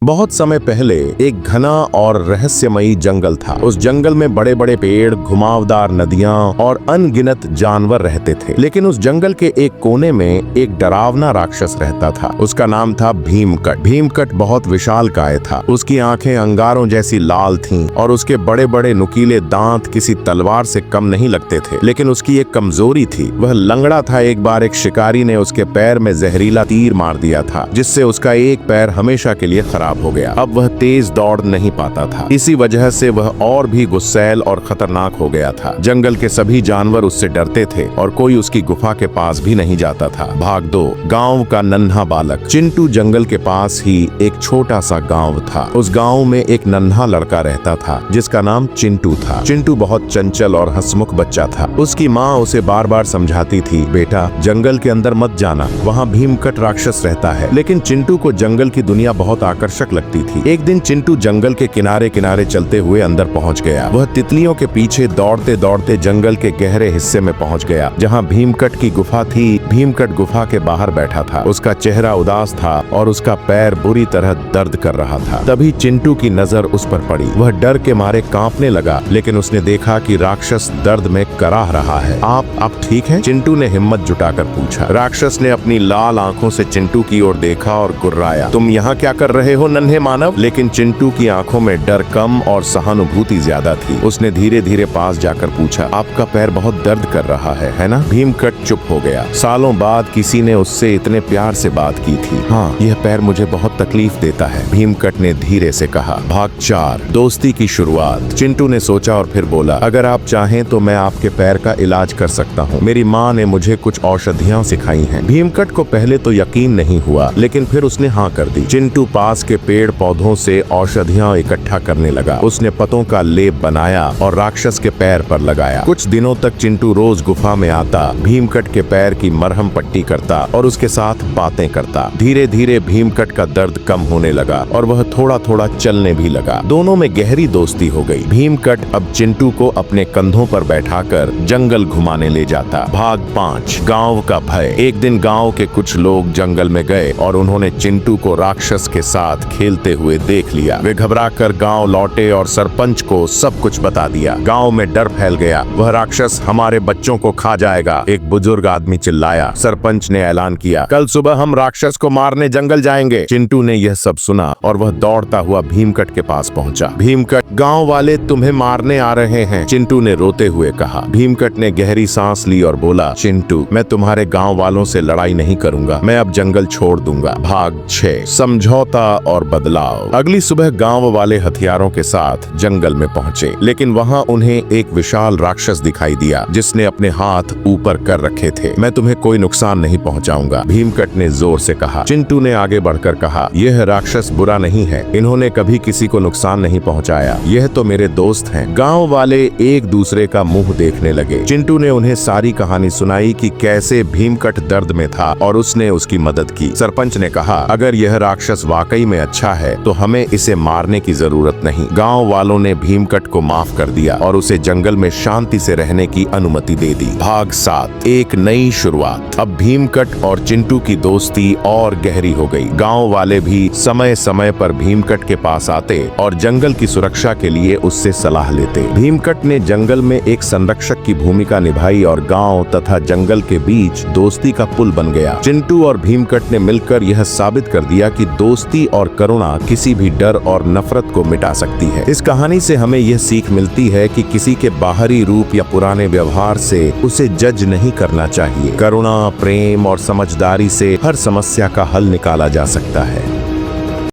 बहुत समय पहले एक घना और रहस्यमयी जंगल था। उस जंगल में बड़े बड़े पेड़, घुमावदार नदियां और अनगिनत जानवर रहते थे। लेकिन उस जंगल के एक कोने में एक डरावना राक्षस रहता था। उसका नाम था भीमकट। भीमकट बहुत विशालकाय था। उसकी आंखें अंगारों जैसी लाल थीं और उसके बड़े बड़े नुकीले दांत किसी तलवार से कम नहीं लगते थे। लेकिन उसकी एक कमजोरी थी, वह लंगड़ा था। एक बार एक शिकारी ने उसके पैर में जहरीला तीर मार दिया था, जिससे उसका एक पैर हमेशा के लिए खराब हो गया। अब वह तेज दौड़ नहीं पाता था। इसी वजह से वह और भी गुस्सैल और खतरनाक हो गया था। जंगल के सभी जानवर उससे डरते थे और कोई उसकी गुफा के पास भी नहीं जाता था। भाग 2। गांव का नन्हा बालक। चिंटू जंगल के पास ही एक छोटा सा गांव था। उस गांव में एक नन्हा लड़का रहता था जिसका नाम चिंटू था। चिंटू बहुत चंचल और हंसमुख बच्चा था। उसकी माँ उसे बार बार समझाती थी, बेटा जंगल के अंदर मत जाना, वहाँ भीमकट राक्षस रहता है। लेकिन चिंटू को जंगल की दुनिया बहुत आकर्षक लगती थी। एक दिन चिंटू जंगल के किनारे किनारे चलते हुए अंदर पहुंच गया। वह तितलियों के पीछे दौड़ते दौड़ते जंगल के गहरे हिस्से में पहुंच गया, जहां भीमकट की गुफा थी। भीमकट गुफा के बाहर बैठा था। उसका चेहरा उदास था और उसका पैर बुरी तरह दर्द कर रहा था। तभी चिंटू की नजर उस पर पड़ी। वह डर के मारे कांपने लगा, लेकिन उसने देखा कि राक्षस दर्द में कराह रहा है। आप ठीक हैं? चिंटू ने हिम्मत जुटाकर पूछा। राक्षस ने अपनी लाल आंखों से चिंटू की ओर देखा और गुर्राया, तुम यहाँ क्या कर रहे हो नन्हे मानव? लेकिन चिंटू की आंखों में डर कम और सहानुभूति ज्यादा थी। उसने धीरे धीरे पास जाकर पूछा, आपका पैर बहुत दर्द कर रहा है ना? भीमकट चुप हो गया। सालों बाद किसी ने उससे इतने प्यार से बात की थी। हाँ, यह पैर मुझे बहुत तकलीफ देता है, भीमकट ने धीरे से कहा। भाग 4। दोस्ती की शुरुआत। चिंटू ने सोचा और फिर बोला, अगर आप चाहें तो मैं आपके पैर का इलाज कर सकता हूँ। मेरी माँ ने मुझे कुछ औषधियाँ सिखाई हैं। भीमकट को पहले तो यकीन नहीं हुआ, लेकिन फिर उसने हाँ कर दी। चिंटू पास के पेड़ पौधों से औषधियां इकट्ठा करने लगा। उसने पतों का लेप बनाया और राक्षस के पैर पर लगाया। कुछ दिनों तक चिंटू रोज गुफा में आता, भीमकट के पैर की मरहम पट्टी करता और उसके साथ बातें करता। धीरे धीरे भीमकट का दर्द कम होने लगा और वह थोड़ा थोड़ा चलने भी लगा। दोनों में गहरी दोस्ती हो गई। भीमकट अब चिंटू को अपने कंधों पर बैठाकर जंगल घुमाने ले जाता। भाग 5। गांव का भय। एक दिन गांव के कुछ लोग जंगल में गए और उन्होंने चिंटू को राक्षस के साथ खेलते हुए देख लिया। वे घबराकर गांव लौटे और सरपंच को सब कुछ बता दिया। गांव में डर फैल गया। वह राक्षस हमारे बच्चों को खा जाएगा, एक बुजुर्ग आदमी चिल्लाया। सरपंच ने ऐलान किया, कल सुबह हम राक्षस को मारने जंगल जाएंगे। चिंटू ने यह सब सुना और वह दौड़ता हुआ भीमकट के पास पहुंचा। भीमकट, गांव वाले तुम्हें मारने आ रहे हैं, चिंटू ने रोते हुए कहा। भीमकट ने गहरी सांस ली और बोला, चिंटू मैं तुम्हारे गाँव वालों से लड़ाई नहीं करूंगा, मैं अब जंगल छोड़ दूंगा। भाग 6। समझौता और बदलाव। अगली सुबह गांव वाले हथियारों के साथ जंगल में पहुंचे, लेकिन वहां उन्हें एक विशाल राक्षस दिखाई दिया जिसने अपने हाथ ऊपर कर रखे थे। मैं तुम्हें कोई नुकसान नहीं पहुंचाऊंगा, भीमकट ने जोर से कहा। चिंटू ने आगे बढ़कर कहा, यह राक्षस बुरा नहीं है, इन्होंने कभी किसी को नुकसान नहीं पहुंचाया, यह तो मेरे दोस्त हैं। गांव वाले एक दूसरे का मुंह देखने लगे। चिंटू ने उन्हें सारी कहानी सुनाई कि कैसे भीमकट दर्द में था और उसने उसकी मदद की। सरपंच ने कहा, अगर यह राक्षस वाकई में अच्छा है तो हमें इसे मारने की जरूरत नहीं। गांव वालों ने भीमकट को माफ कर दिया और उसे जंगल में शांति से रहने की अनुमति दे दी। भाग 7। एक नई शुरुआत। अब भीमकट और चिंटू की दोस्ती और गहरी हो गई। गांव वाले भी समय समय पर भीमकट के पास आते और जंगल की सुरक्षा के लिए उससे सलाह लेते। भीमकट ने जंगल में एक संरक्षक की भूमिका निभाई और गांव तथा जंगल के बीच दोस्ती का पुल बन गया। चिंटू और भीमकट ने मिलकर यह साबित कर दिया कि दोस्ती और करुणा किसी भी डर और नफरत को मिटा सकती है। इस कहानी से हमें यह सीख मिलती है कि किसी के बाहरी रूप या पुराने व्यवहार से उसे जज नहीं करना चाहिए। करुणा, प्रेम और समझदारी से हर समस्या का हल निकाला जा सकता है।